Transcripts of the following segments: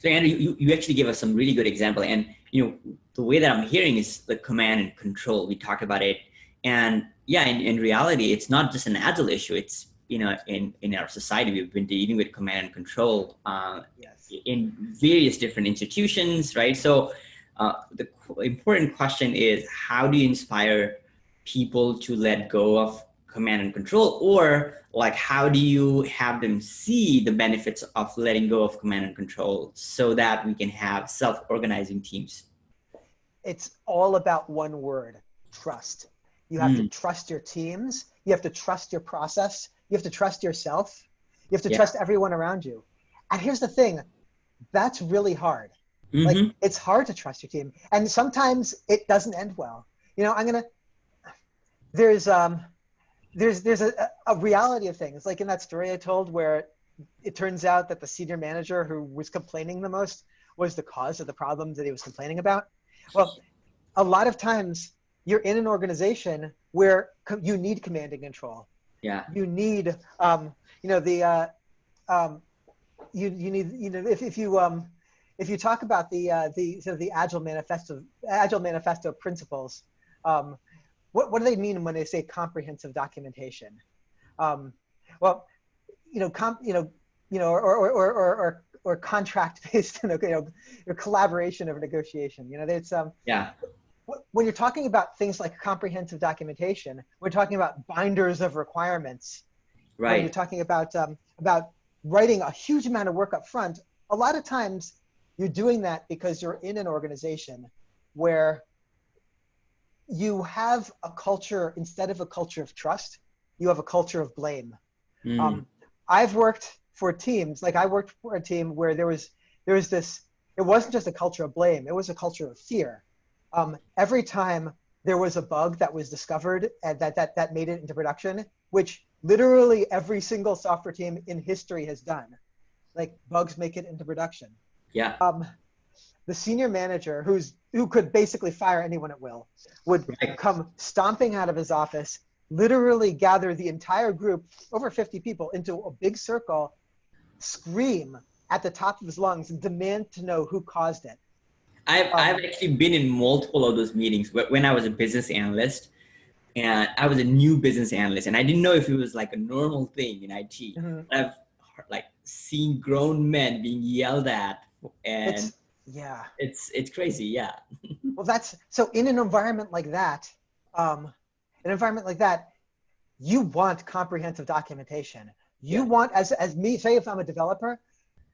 So Andrew, you actually gave us some really good example. And, the way that I'm hearing is the command and control. We talked about it. And yeah, in reality, it's not just an agile issue. It's, in our society, we've been dealing with command and control Yes. in various different institutions, right? So the important question is, how do you inspire people to let go of command and control, or like how do you have them see the benefits of letting go of command and control so that we can have self-organizing teams? It's all about one word: trust. You have to Mm, trust your teams. You have to trust your process. You have to trust yourself. You have to yeah. trust everyone around you. And here's the thing, that's really hard. Like, Mm-hmm. it's hard to trust your team. And sometimes it doesn't end well. There's a reality of things. Like in that story I told where it turns out that the senior manager who was complaining the most was the cause of the problem that he was complaining about. Well, a lot of times you're in an organization where you need command and control. Yeah. You need, you need, if you talk about the sort of the Agile manifesto principles, what do they mean when they say comprehensive documentation? Well, or contract-based, or collaboration over negotiation. It's Yeah. when you're talking about things like comprehensive documentation, we're talking about binders of requirements. When you're Right. talking about writing a huge amount of work up front, a lot of times you're doing that because you're in an organization where you have a culture, instead of a culture of trust, you have a culture of blame. Mm, Um, I've worked for teams, like I worked for a team where there was this, it wasn't just a culture of blame, it was a culture of fear. Every time there was a bug that was discovered and that made it into production, which literally every single software team in history has done, like bugs make it into production. yeah. Um, the senior manager who could basically fire anyone at will would Right. come stomping out of his office, literally gather the entire group, over 50 people, into a big circle, scream at the top of his lungs and demand to know who caused it. I've Um, actually been in multiple of those meetings when I was a business analyst, and I was a new business analyst, and I didn't know if it was like a normal thing in IT. mhm. I've like seen grown men being yelled at, and It's, yeah. it's crazy. Yeah. Well, that's, so in um, an environment like that, you want comprehensive documentation. You Yeah. want, as me, say if I'm a developer,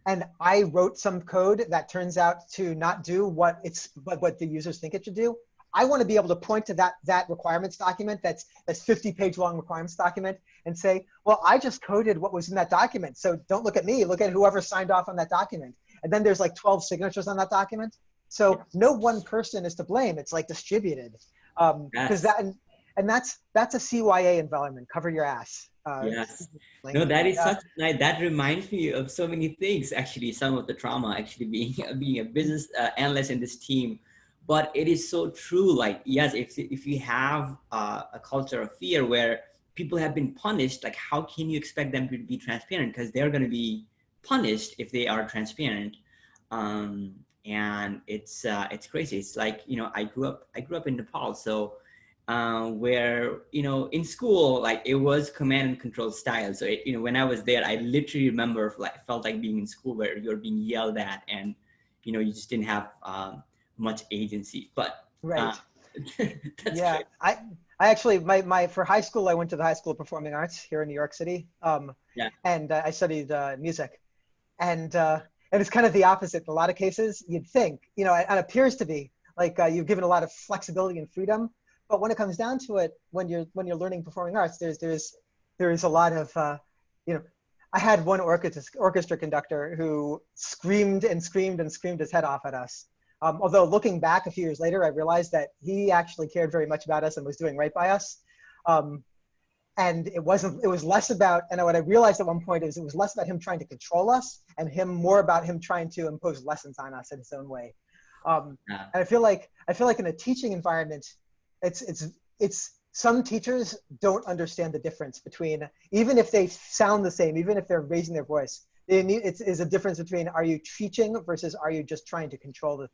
and I wrote some code that turns out to not do what the users think it should do, I want to be able to point to that requirements document that's 50-page long requirements document and say, well, I just coded what was in that document. So don't look at me, look at whoever signed off on that document. And then there's like 12 signatures on that document. Yeah. So no one person is to blame. It's like distributed. Because Yes. that's a CYA environment. Cover your ass. Yes. No, Language. that is Yeah. such nice. That reminds me of so many things. Actually, some of the trauma actually being being a business analyst in this team, but it is so true. Like, yes, if you have a culture of fear where people have been punished, like how can you expect them to be transparent? Because they're going to be punished if they are transparent. Um, and it's crazy. It's like, I grew up in Nepal, so where in school, like it was command and control style. So when I was there, I literally remember like felt like being in school where you're being yelled at, and you just didn't have much agency. But uh, Right. that's Yeah, great. I actually, my for high school, I went to the High School of Performing Arts here in New York City, Yeah. and I studied music, and it's kind of the opposite in a lot of cases. You'd think, it appears to be like you're given a lot of flexibility and freedom, but when it comes down to it, when you're learning performing arts, there's a lot of, you know, I had one orchestra conductor who screamed and screamed and screamed his head off at us. Although looking back a few years later, I realized that he actually cared very much about us and was doing right by us. Um, and it was less about, and what I realized at one point is it was less about him trying to control us and more about him trying to impose lessons on us in his own way. Yeah. And I feel like in a teaching environment, it's some teachers don't understand the difference between, even if they sound the same, even if they're raising their voice, It's a difference between are you teaching versus are you just trying to control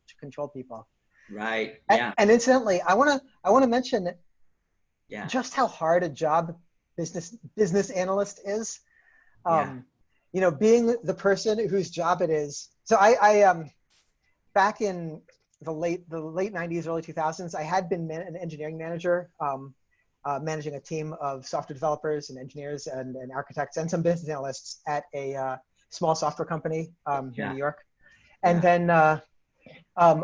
people. Right. Yeah. And incidentally, I want to mention Yeah. just how hard a job business analyst is. Yeah. You know, being the person whose job it is. So I back in the late 90s, early 2000s, I had been an engineering manager, managing a team of software developers and engineers and architects and some business analysts at a small software company here in New York. And then I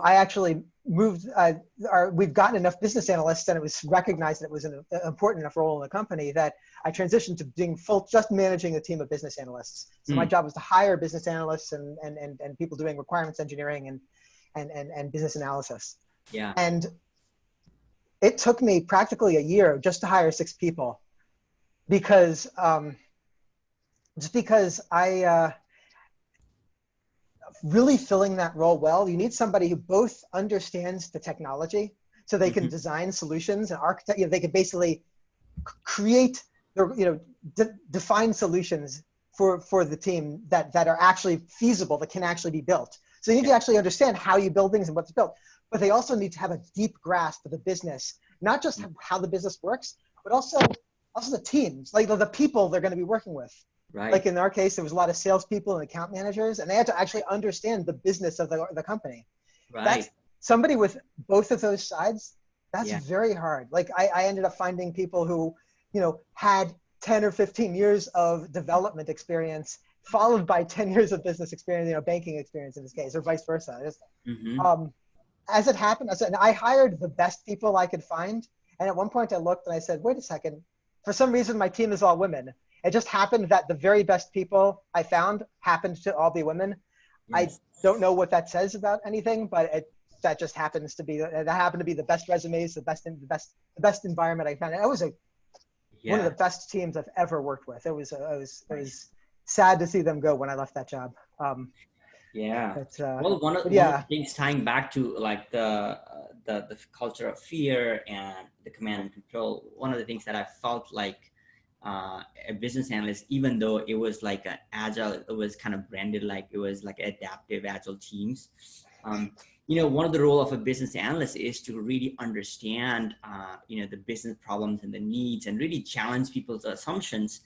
actually moved, we've gotten enough business analysts and it was recognized that it was an important enough role in the company that I transitioned to being just managing a team of business analysts. So my job was to hire business analysts and people doing requirements engineering and business analysis. Yeah. And it took me practically a year just to hire 6 people because just because I really filling that role well, you need somebody who both understands the technology so they can design solutions and architect, they can basically create define solutions for the team that are actually feasible, that can actually be built. So you need to actually understand how you build things and what's built, but they also need to have a deep grasp of the business, not just how the business works, but also the teams, like the people they're going to be working with. Right. Like in our case, there was a lot of salespeople and account managers, and they had to actually understand the business of the company. Right. That's somebody with both of those sides. That's very hard. Like I ended up finding people who, had 10 or 15 years of development experience, followed by 10 years of business experience, banking experience in this case, or vice versa. As it happened, I hired the best people I could find. And at one point I looked and I said, wait a second, for some reason my team is all women. It just happened that the very best people I found happened to all be women. Yes. I don't know what that says about anything, but that just happens to be the best resumes, the best environment I found. And it was one of the best teams I've ever worked with. It was sad to see them go when I left that job. Well, one of the things tying back to like the culture of fear and the command and control, one of the things that I felt like a business analyst, even though it was like an agile, it was kind of branded like it was like adaptive agile teams. One of the role of a business analyst is to really understand, the business problems and the needs and really challenge people's assumptions.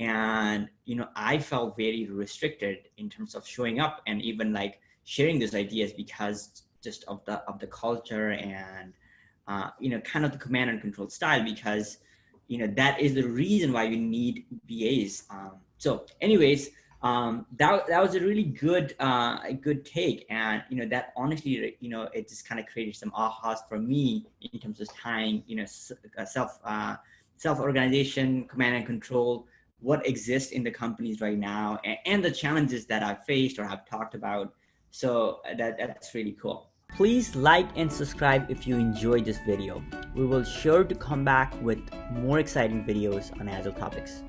And, I felt very restricted in terms of showing up and even like sharing these ideas because just of the culture and, kind of the command and control style, because that is the reason why you need BAs. So anyways, that was a really good take. And, that honestly, it just kind of created some ahas for me in terms of tying, self-organization, command and control, what exists in the companies right now and the challenges that I've faced or have talked about. So that's really cool. Please like and subscribe if you enjoyed this video. We will sure to come back with more exciting videos on Agile topics.